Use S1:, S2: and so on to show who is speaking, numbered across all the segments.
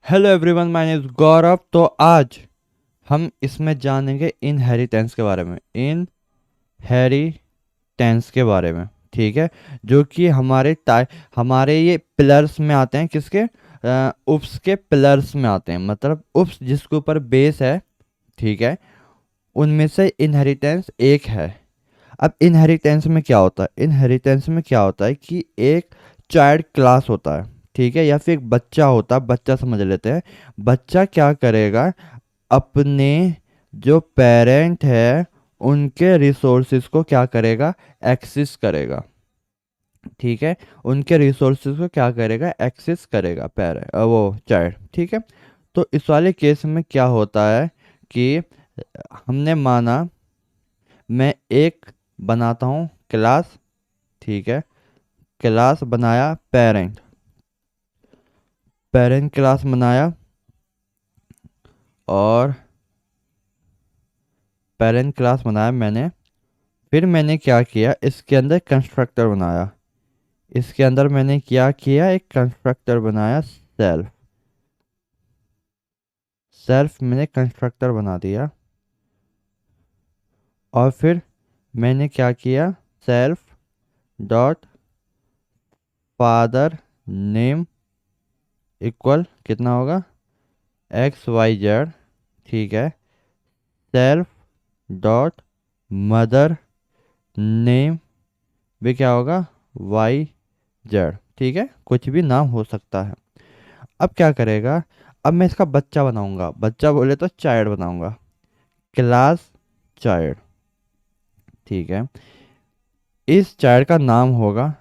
S1: Hello everyone, my name is Gaurav. तो आज हम इसमें जानेंगे इनहेरिटेंस के बारे में। इनहेरिटेंस के बारे में, ठीक है। जो कि हमारे ये पिलर्स में आते हैं। किसके? उप्स के पिलर्स में आते हैं। मतलब उप्स जिसके ऊपर बेस है, ठीक है, उनमें से इनहेरिटेंस एक है। अब इनहेरिटेंस में क्या होता है? इनहेरिटेंस में क्या होता है कि एक चाइल्ड क्लास होता है, ठीक है, या फिर एक बच्चा होता है। बच्चा समझ लेते हैं। बच्चा क्या करेगा? अपने जो पेरेंट है उनके रिसोर्सेज को क्या करेगा? एक्सेस करेगा, ठीक है। उनके रिसोर्सेज को क्या करेगा? एक्सेस करेगा वो चाइल्ड, ठीक है। तो इस वाले केस में क्या होता है कि हमने माना मैं एक बनाता हूँ क्लास, ठीक है। क्लास बनाया पेरेंट, पेरेंट क्लास बनाया, और पेरेंट क्लास बनाया मैंने। फिर मैंने क्या किया? इसके अंदर कंस्ट्रक्टर बनाया। इसके अंदर मैंने क्या किया? एक कंस्ट्रक्टर बनाया, सेल्फ। सेल्फ मैंने कंस्ट्रक्टर बना दिया। और फिर मैंने क्या किया? Self dot father name equal कितना होगा? एक्स वाई जेड, ठीक है। सेल्फ डॉट मदर नेम भी क्या होगा? वाई जेड, ठीक है। कुछ भी नाम हो सकता है। अब क्या करेगा? अब मैं इसका बच्चा बनाऊंगा। बच्चा बोले तो चाइल्ड बनाऊंगा, क्लास चाइल्ड, ठीक है। इस चाइल्ड का नाम होगा,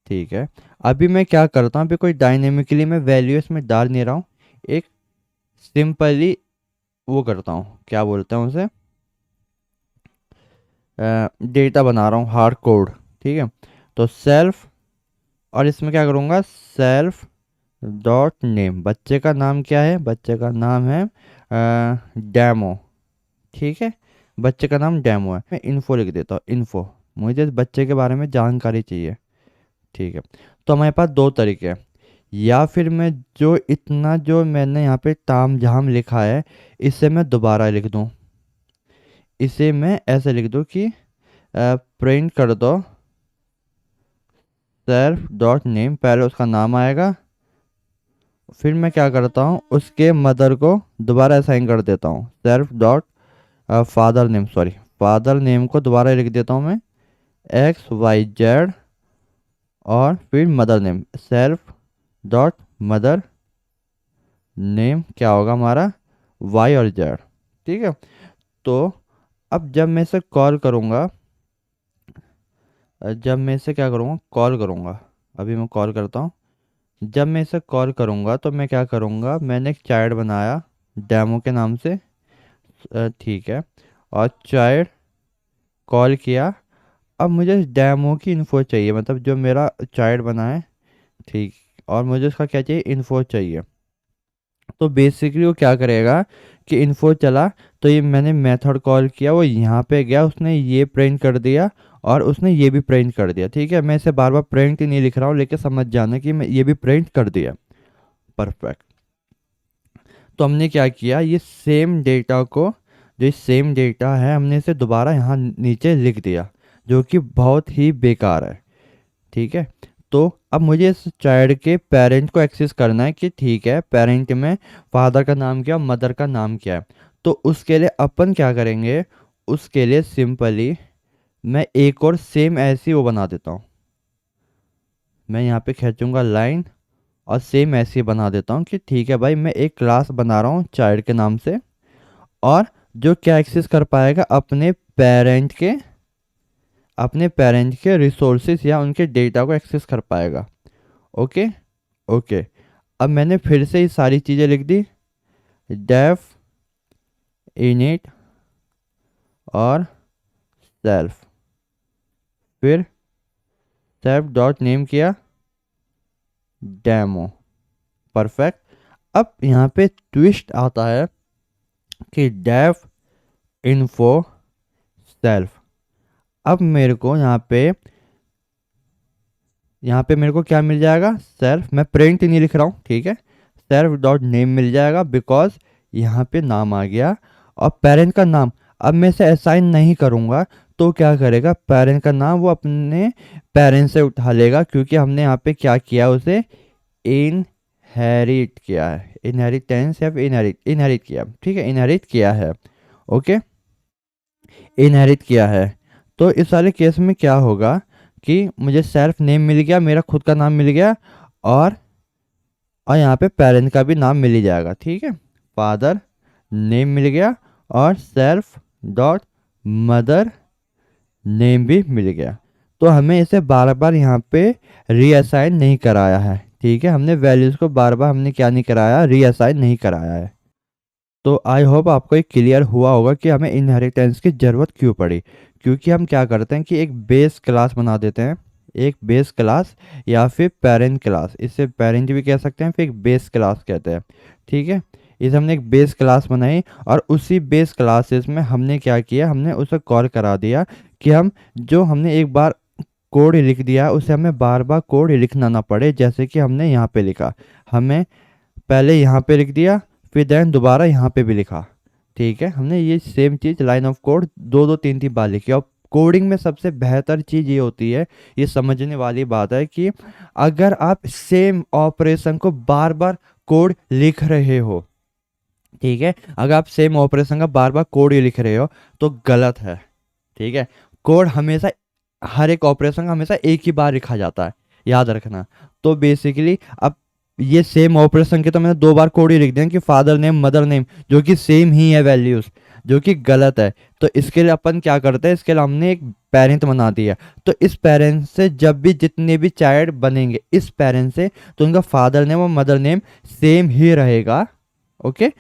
S1: ठीक है। अभी मैं क्या करता हूँ? अभी कोई डायनेमिकली मैं वैल्यू इसमें डाल नहीं रहा हूँ। एक सिंपली वो करता हूँ, क्या बोलते हैं उसे, डेटा बना रहा हूँ, हार्ड कोड, ठीक है। तो सेल्फ, और इसमें क्या करूँगा? Self dot name. बच्चे का नाम क्या है? बच्चे का नाम है डेमो, ठीक है। बच्चे का नाम डेमो है। मैं इन्फो लिख देता हूँ, इन्फो। मुझे इस बच्चे के बारे में जानकारी चाहिए, ठीक है। तो हमारे पास दो तरीके हैं। या फिर मैं जो मैंने यहाँ पे ताम झाम लिखा है, इसे मैं दोबारा लिख दूँ। इसे मैं ऐसे लिख दूँ कि प्रिंट कर दो सेल्फ डॉट नेम। पहले उसका नाम आएगा, फिर मैं क्या करता हूँ? उसके मदर को दोबारा असाइन कर देता हूँ, self dot father name, sorry, father name को दोबारा लिख देता हूँ मैं, एक्स वाई जेड। और फिर mother name, self dot mother name क्या होगा हमारा? वाई और जेड, ठीक है। तो अब जब मैं इसे कॉल करूँगा, जब मैं इसे क्या करूँगा? कॉल करूँगा। अभी मैं कॉल करता हूँ। जब मैं इसे कॉल करूँगा तो मैं क्या करूँगा? मैंने एक चाइल्ड बनाया डेमो के नाम से, ठीक है। और चाइल्ड कॉल किया। अब मुझे डेमो की इन्फो चाहिए, मतलब जो मेरा चाइल्ड बना है, ठीक। और मुझे उसका क्या चाहिए? इन्फो चाहिए। तो बेसिकली वो क्या करेगा कि इन्फो चला, तो ये मैंने मेथड कॉल किया, वो यहाँ पे गया, उसने ये प्रिंट कर दिया, और उसने ये भी प्रिंट कर दिया, ठीक है। मैं इसे बार बार प्रिंट ही नहीं लिख रहा हूँ, लेकिन समझ जाना कि मैं ये भी प्रिंट कर दिया। परफेक्ट। तो हमने क्या किया? ये सेम डेटा को, जो सेम डेटा है, हमने इसे दोबारा यहाँ नीचे लिख दिया, जो कि बहुत ही बेकार है, ठीक है। तो अब मुझे इस चाइल्ड के पेरेंट को एक्सेस करना है कि ठीक है, पेरेंट में फादर का नाम क्या, मदर का नाम क्या है। तो उसके लिए अपन क्या करेंगे? उसके लिए सिंपली मैं एक और सेम ऐसी वो बना देता हूँ। मैं यहाँ पे खींचूंगा लाइन, और सेम ऐसी बना देता हूँ कि ठीक है भाई, मैं एक क्लास बना रहा हूँ चाइल्ड के नाम से, और जो क्या एक्सेस कर पाएगा? अपने पेरेंट के रिसोर्सेज या उनके डेटा को एक्सेस कर पाएगा। ओके। ओके। अब मैंने फिर से ये सारी चीज़ें लिख दी, डेफ इनिट और सेल्फ। फिर सेल्फ डॉट नेम किया डेमो। परफेक्ट। अब यहाँ पे ट्विस्ट आता है कि डेफ इन्फो सेल्फ। अब मेरे को यहाँ पे मेरे को क्या मिल जाएगा? सेल्फ। मैं प्रिंट नहीं लिख रहा हूँ, ठीक है। सेल्फ डॉट नेम मिल जाएगा, बिकॉज यहाँ पे नाम आ गया। और पेरेंट का नाम अब मैं इसे असाइन नहीं करूँगा, तो क्या करेगा, पेरेंट का नाम वो अपने पेरेंट से उठा लेगा, क्योंकि हमने यहाँ पे क्या किया, उसे इनहेरिट किया है। इनहेरिटेंस या इनहेरिट इनहेरिट किया, ठीक है, इनहेरिट किया है। ओके, इनहेरिट किया है। तो इस वाले केस में क्या होगा कि मुझे सेल्फ नेम मिल गया, मेरा खुद का नाम मिल गया, और यहाँ पे पेरेंट का भी नाम मिल ही जाएगा, ठीक है। फादर नेम मिल गया और सेल्फ डॉट मदर नेम भी मिल गया। तो हमें इसे बार बार यहाँ पे रीअसाइन नहीं कराया है, ठीक है। हमने वैल्यूज़ को बार बार हमने क्या नहीं कराया, रीअसाइन नहीं कराया है। तो आई होप आपको एक क्लियर हुआ होगा कि हमें इनहेरिटेंस की ज़रूरत क्यों पड़ी। क्योंकि हम क्या करते हैं कि एक बेस क्लास बना देते हैं, एक बेस क्लास या फिर पेरेंट क्लास, इससे पेरेंट भी कह सकते हैं, फिर एक बेस क्लास कहते हैं, ठीक है। इसे हमने एक बेस क्लास बनाई, और उसी बेस क्लासेस में हमने क्या किया, हमने उसे कॉल करा दिया कि हम जो हमने एक बार कोड लिख दिया उसे हमें बार बार कोड लिखना ना पड़े। जैसे कि हमने यहाँ पे लिखा, हमें पहले यहाँ पे लिख दिया, फिर देन दोबारा यहाँ पे भी लिखा, ठीक है। हमने ये same cheese line of code दो दो तीन तीन बार लिखी। और कोडिंग में सबसे बेहतर चीज़ ये होती है, ये समझने वाली बात है कि अगर आप सेम ऑपरेशन को बार बार कोड लिख रहे हो, ठीक है, अगर आप सेम ऑपरेशन का बार बार कोड ही लिख रहे हो तो गलत है, ठीक है। कोड हमेशा, हर एक ऑपरेशन का हमेशा एक ही बार लिखा जाता है, याद रखना। तो बेसिकली अब ये सेम ऑपरेशन के तो मैंने दो बार कोड ही लिख दिया कि फादर नेम मदर नेम, जो कि सेम ही है वैल्यूज, जो कि गलत है। तो इसके लिए अपन क्या करते हैं, इसके लिए हमने एक पेरेंट बना दिया। तो इस पेरेंट से जब भी जितने भी चाइल्ड बनेंगे इस पेरेंट से, तो उनका फादर नेम और मदर नेम सेम ही रहेगा। ओके,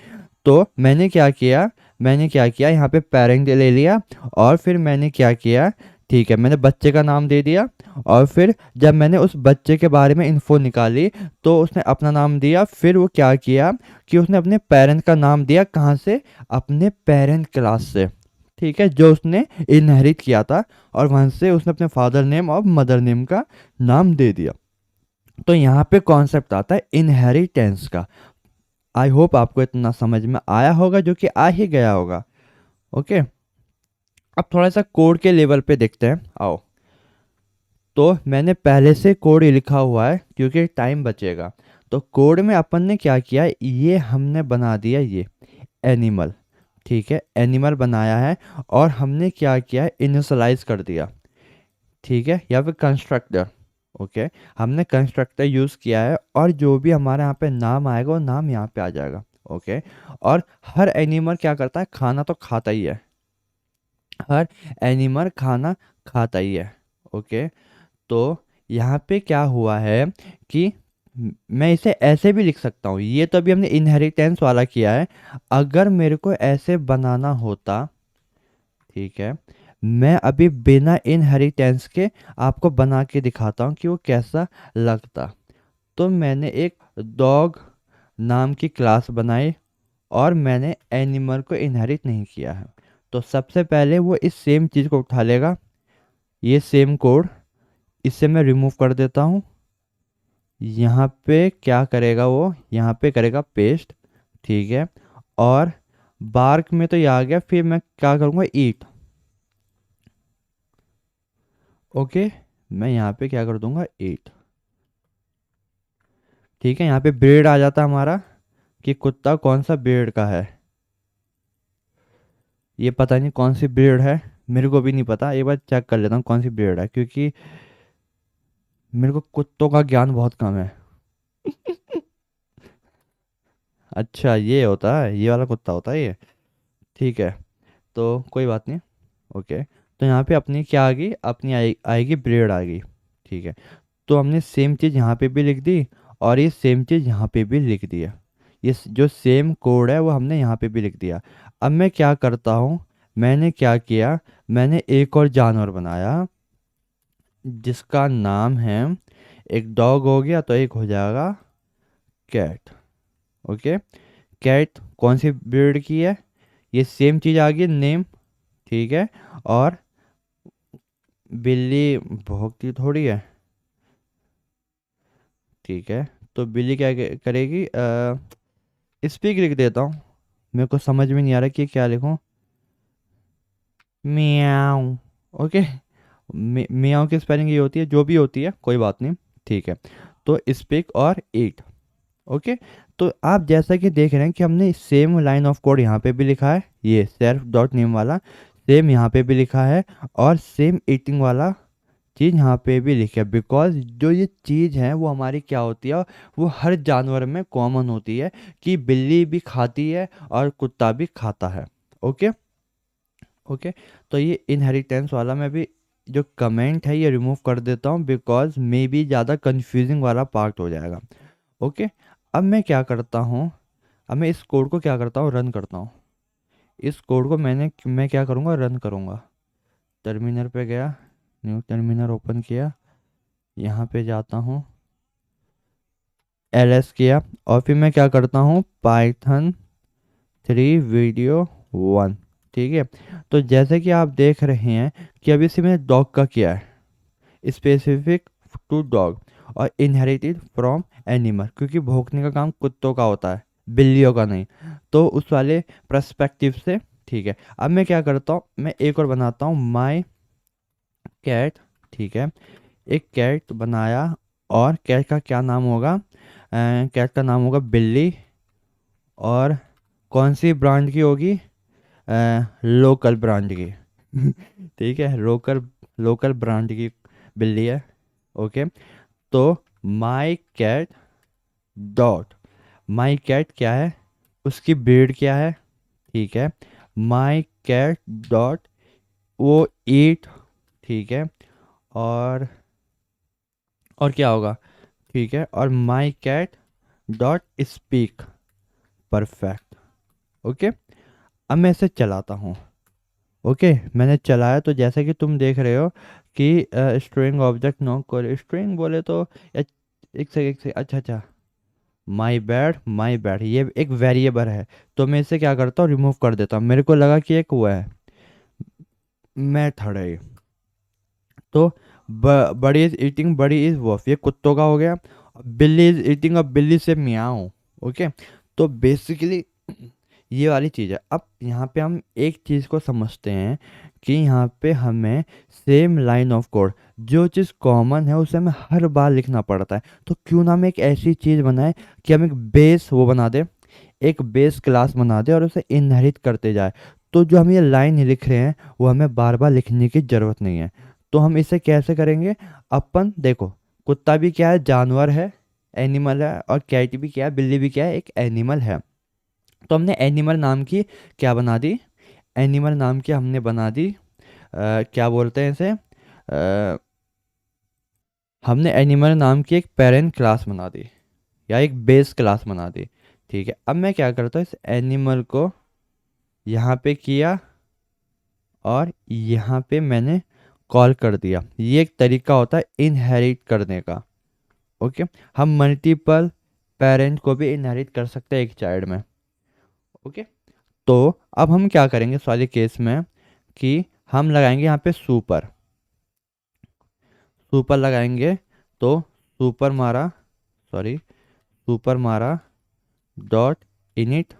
S1: तो मैंने क्या किया यहाँ पे पेरेंट ले लिया, और फिर मैंने क्या किया, ठीक है, मैंने बच्चे का नाम दे दिया। और फिर जब मैंने उस बच्चे के बारे में इन्फो निकाली तो उसने अपना नाम दिया। फिर वो क्या किया कि उसने अपने पेरेंट का नाम दिया, कहाँ से, अपने पेरेंट क्लास से, ठीक है, जो उसने इनहेरिट किया था। और वहाँ से उसने अपने फादर नेम और मदर नेम का नाम दे दिया। तो यहाँ पे कॉन्सेप्ट आता है इनहेरिटेंस का। आई होप आपको इतना समझ में आया होगा, जो कि आ ही गया होगा। ओके, अब थोड़ा सा कोड के लेवल पे देखते हैं, आओ। तो मैंने पहले से कोड ही लिखा हुआ है क्योंकि टाइम बचेगा। तो कोड में अपन ने क्या किया, ये हमने बना दिया, ये एनिमल, ठीक है, एनिमल बनाया है। और हमने क्या किया, इनिशियलाइज कर दिया, ठीक है, या फिर कंस्ट्रक्टर। ओके, हमने कंस्ट्रक्टर यूज़ किया है, और जो भी हमारे यहाँ पे नाम आएगा वो नाम यहाँ पे आ जाएगा। ओके, और हर एनिमल क्या करता है, खाना तो खाता ही है, हर एनिमल खाना खाता ही है। ओके, तो यहाँ पे क्या हुआ है कि मैं इसे ऐसे भी लिख सकता हूँ, ये तो अभी हमने इनहेरिटेंस वाला किया है। अगर मेरे को ऐसे बनाना होता, ठीक है, मैं अभी बिना इनहेरिटेंस के आपको बना के दिखाता हूँ कि वो कैसा लगता। तो मैंने एक डॉग नाम की क्लास बनाई, और मैंने एनिमल को इनहेरिट नहीं किया है। तो सबसे पहले वो इस सेम चीज़ को उठा लेगा, ये सेम कोड, इससे मैं रिमूव कर देता हूँ। यहाँ पे क्या करेगा, वो यहाँ पे करेगा पेस्ट, ठीक है। और बार्क में तो ये आ गया, फिर मैं क्या करूँगा, ईट। ओके, मैं यहाँ पे क्या कर दूंगा, ईट, ठीक है। यहाँ पे ब्रीड आ जाता हमारा कि कुत्ता कौन सा ब्रीड का है। ये पता नहीं कौन सी ब्रीड है, मेरे को भी नहीं पता। एक बार चेक कर लेता हूँ कौन सी ब्रीड है, क्योंकि मेरे को कुत्तों का ज्ञान बहुत कम है। अच्छा, ये होता है, ये वाला कुत्ता होता है ये, ठीक है। तो कोई बात नहीं। ओके, तो यहाँ पे अपनी क्या आ गई, अपनी आएगी ब्रीड आ गई, ठीक है। तो हमने सेम चीज़ यहाँ पे भी लिख दी, और ये सेम चीज़ यहाँ पे भी लिख दिया। जो सेम कोड है वो हमने यहाँ पे भी लिख दिया। अब मैं क्या करता हूँ, मैंने क्या किया, मैंने एक और जानवर बनाया जिसका नाम है, एक डॉग हो गया तो एक हो जाएगा कैट। ओके, कैट कौन सी ब्रीड की है, ये सेम चीज़ आ गई, नेम, ठीक है। और बिल्ली भौंकती थोड़ी है, ठीक है। तो बिल्ली क्या करेगी, स्पीक लिख देता हूँ, मेरे को समझ में नहीं आ रहा कि क्या लिखूँ। मियाऊ। ओके। मियाऊ की स्पेलिंग ये होती है, जो भी होती है कोई बात नहीं, ठीक है। तो स्पीक और ईट। ओके। तो आप जैसा कि देख रहे हैं कि हमने सेम लाइन ऑफ कोड यहाँ पे भी लिखा है, ये सेल्फ डॉट नेम वाला सेम यहाँ पे भी लिखा है, और सेम ईटिंग वाला चीज़ यहाँ पे भी लिखा है, बिकॉज जो ये चीज़ है वो हमारी क्या होती है, वो हर जानवर में कॉमन होती है, कि बिल्ली भी खाती है और कुत्ता भी खाता है। ओके। ओके। तो ये इनहेरिटेंस वाला मैं भी जो कमेंट है ये रिमूव कर देता हूँ, बिकॉज मे बी ज़्यादा कंफ्यूजिंग वाला पार्ट हो जाएगा। ओके। अब मैं क्या करता हूँ, अब मैं इस कोड को क्या करता हूँ, रन करता हूँ। इस कोड को मैं क्या करूँगा, रन करूँगा। टर्मिनल पे गया, न्यू टर्मिनल ओपन किया, यहाँ पे जाता हूँ, ls किया, और फिर मैं क्या करता हूँ, पाइथन 3 वीडियो 1। ठीक है। तो जैसे कि आप देख रहे हैं कि अभी से मैंने डॉग का किया है, स्पेसिफिक टू डॉग, और इनहेरिटेड फ्रॉम एनिमल, क्योंकि भौंकने का काम कुत्तों का होता है, बिल्लियों का नहीं, तो उस वाले पर्सपेक्टिव से। ठीक है। अब मैं क्या करता हूँ, मैं एक और बनाता हूँ, माई कैट। ठीक है। एक कैट बनाया, और कैट का क्या नाम होगा, कैट का नाम होगा बिल्ली, और कौन सी ब्रांड की होगी, लोकल ब्रांड की। ठीक है, लोकल लोकल ब्रांड की बिल्ली है। ओके। तो my cat dot, my cat क्या है, उसकी ब्रीड क्या है। ठीक है। माई कैट डॉट वो ईट। ठीक है। और और क्या होगा, ठीक है, और my cat dot speak. Perfect. Okay. अब मैं इसे चलाता हूँ। ओके। मैंने चलाया, तो जैसा कि तुम देख रहे हो कि string object no code, string बोले तो एक से अच्छा अच्छा, माई बैड ये एक वेरिएबल है, तो मैं इसे क्या करता हूँ, रिमूव कर देता हूँ। मेरे को लगा कि एक वो है, मेथड है ये। तो बड़ी इज ईटिंग, बड़ी इज वॉफ, ये कुत्तों का हो गया। बिल्ली इज ईटिंग, अब बिल्ली से मियाऊं। ओके। तो बेसिकली ये वाली चीज़ है। अब यहाँ पे हम एक चीज़ को समझते हैं कि यहाँ पे हमें सेम लाइन ऑफ कोड, जो चीज़ कॉमन है उसे हमें हर बार लिखना पड़ता है, तो क्यों ना हम एक ऐसी चीज़ बनाए कि हम एक बेस वो बना दे, एक बेस क्लास बना दे, और उसे इनहेरिट करते जाए। तो जो हम ये लाइन लिख रहे हैं वो हमें बार बार लिखने की ज़रूरत नहीं है। तो हम इसे कैसे करेंगे, अपन देखो, कुत्ता भी क्या है, जानवर है, एनिमल है, और कैट भी क्या है, बिल्ली भी क्या है, एक एनिमल है। तो हमने एनिमल नाम की क्या बना दी, एनिमल नाम की हमने बना दी, क्या बोलते हैं इसे, हमने एनिमल नाम की एक पेरेंट क्लास बना दी, या एक बेस क्लास बना दी। ठीक है। अब मैं क्या करता हूँ, इस एनिमल को यहाँ पे किया, और यहाँ पे मैंने कॉल कर दिया। ये एक तरीका होता है इनहेरिट करने का। ओके। हम मल्टीपल पेरेंट को भी इनहेरिट कर सकते हैं एक चाइल्ड में। ओके। तो अब हम क्या करेंगे इस वाले केस में, कि हम लगाएंगे यहाँ पे सुपर, सुपर लगाएंगे। तो सुपर मारा, सॉरी, सुपर मारा डॉट इनिट,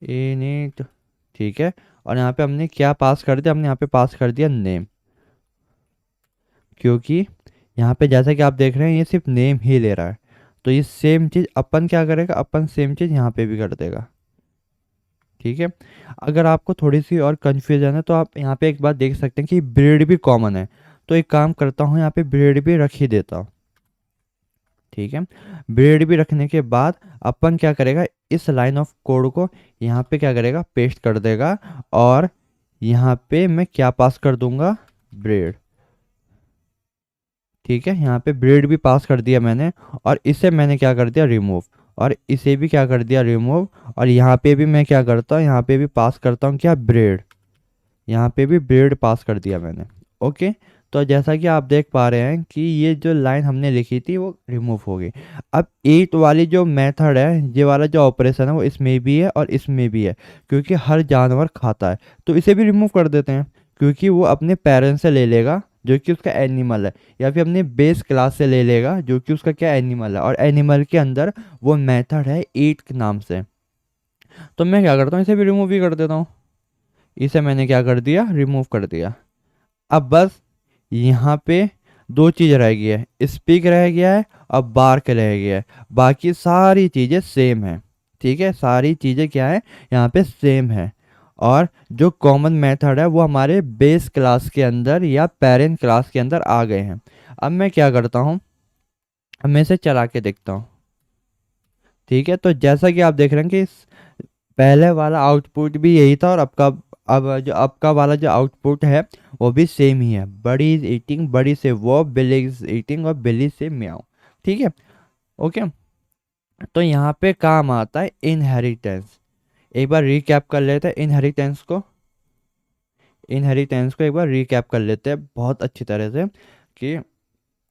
S1: इनिट। ठीक है। और यहाँ पे हमने क्या पास कर दिया, हमने यहाँ पे पास कर दिया नेम, क्योंकि यहाँ पे जैसा कि आप देख रहे हैं ये सिर्फ नेम ही ले रहा है। तो ये सेम चीज़ अपन क्या करेगा, अपन सेम चीज़ यहाँ पे भी कर देगा। ठीक है। अगर आपको थोड़ी सी और कन्फ्यूजन है तो आप यहाँ पे एक बात देख सकते हैं कि ब्रीड भी कॉमन है, तो एक काम करता हूँ, यहाँ पे ब्रीड भी रख ही देता हूँ। ठीक है। ब्रीड भी रखने के बाद अपन क्या करेगा, इस लाइन ऑफ कोड को यहाँ पे क्या करेगा, पेस्ट कर देगा, और यहाँ पे मैं क्या पास कर दूंगा, ब्रीड। ठीक है। यहाँ पे ब्रीड भी पास कर दिया मैंने, और इसे मैंने क्या कर दिया, रिमूव, और इसे भी क्या कर दिया, रिमूव। और यहाँ पे भी मैं क्या करता हूँ, यहाँ पे भी पास करता हूँ क्या, ब्रीड, यहाँ पे भी ब्रीड पास कर दिया मैंने। ओके। तो जैसा कि आप देख पा रहे हैं कि ये जो लाइन हमने लिखी थी वो रिमूव हो गई। अब ईट वाली जो मेथड है, ये वाला जो ऑपरेशन है वो इसमें भी है और इसमें भी है, क्योंकि हर जानवर खाता है, तो इसे भी रिमूव कर देते हैं, क्योंकि वो अपने पेरेंट्स से ले लेगा जो कि उसका एनिमल है, या फिर अपने बेस क्लास से ले लेगा जो कि उसका क्या एनिमल है, और एनिमल के अंदर वो मेथड है ईट के नाम से। तो मैं क्या करता हूँ, इसे भी रिमूव ही कर देता हूँ। इसे मैंने क्या कर दिया, रिमूव कर दिया। अब बस यहाँ पे दो चीज़ रह गई है, स्पीक रह गया है और बार्क रह गया है, बाकी सारी चीज़ें सेम है। ठीक है, सारी चीज़ें क्या है यहाँ पे सेम है। और जो कॉमन मेथड है वो हमारे बेस क्लास के अंदर या पेरेंट क्लास के अंदर आ गए हैं। अब मैं क्या करता हूँ, अब मैं इसे चला के देखता हूँ। ठीक है, तो जैसा कि आप देख रहे हैं कि पहले वाला आउटपुट भी यही था, और अब का वाला जो आउटपुट है वो भी सेम ही है। बड़ी इज ईटिंग, बड़ी से वो, बिली इज ईटिंग और बिली से म्याऊ। ठीक है, ओके। तो यहाँ पे काम आता है इनहेरिटेंस। एक बार रिकैप कर लेते हैं इनहेरिटेंस को एक बार रिकैप कर लेते हैं बहुत अच्छी तरह से, कि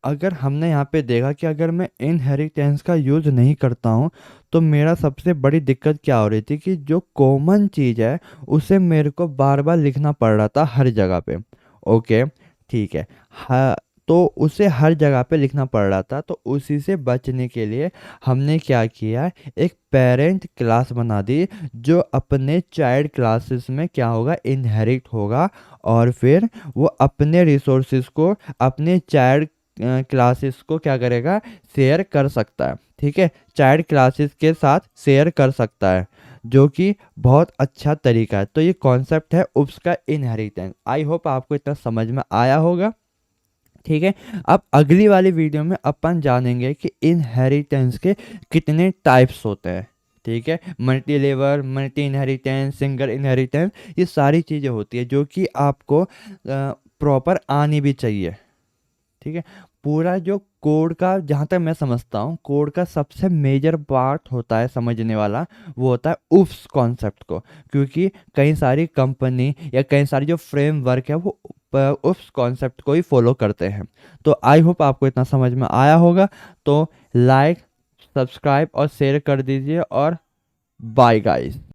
S1: अगर हमने यहाँ पे देखा कि अगर मैं इनहेरिटेंस का यूज़ नहीं करता हूँ तो मेरा सबसे बड़ी दिक्कत क्या हो रही थी, कि जो कॉमन चीज़ है उसे मेरे को बार बार लिखना पड़ रहा था हर जगह पे। ओके, ठीक है। हाँ, तो उसे हर जगह पे लिखना पड़ रहा था, तो उसी से बचने के लिए हमने क्या किया, एक पेरेंट क्लास बना दी जो अपने चाइल्ड क्लासेस में क्या होगा, इनहेरिट होगा। और फिर वो अपने रिसोर्सेज को अपने चाइल्ड क्लासेस को क्या करेगा, शेयर कर सकता है। ठीक है, चाइल्ड क्लासेस के साथ शेयर कर सकता है, जो कि बहुत अच्छा तरीका है। तो ये कॉन्सेप्ट है उप्स का इनहेरिटेंस। आई होप आपको इतना समझ में आया होगा। ठीक है, अब अगली वाली वीडियो में अपन जानेंगे कि इनहेरिटेंस के कितने टाइप्स होते हैं। ठीक है, multi level, multi inheritance, single inheritance, ये सारी चीज़ें होती है जो कि आपको प्रॉपर आनी भी चाहिए। ठीक है, पूरा जो कोड का, जहाँ तक मैं समझता हूँ कोड का सबसे मेजर पार्ट होता है समझने वाला, वो होता है उफ्स कॉन्सेप्ट को। क्योंकि कई सारी कंपनी या कई सारी जो फ्रेमवर्क है वो उफ्स कॉन्सेप्ट को ही फॉलो करते हैं। तो आई होप आपको इतना समझ में आया होगा। तो लाइक, सब्सक्राइब और शेयर कर दीजिए, और बाय गाइस।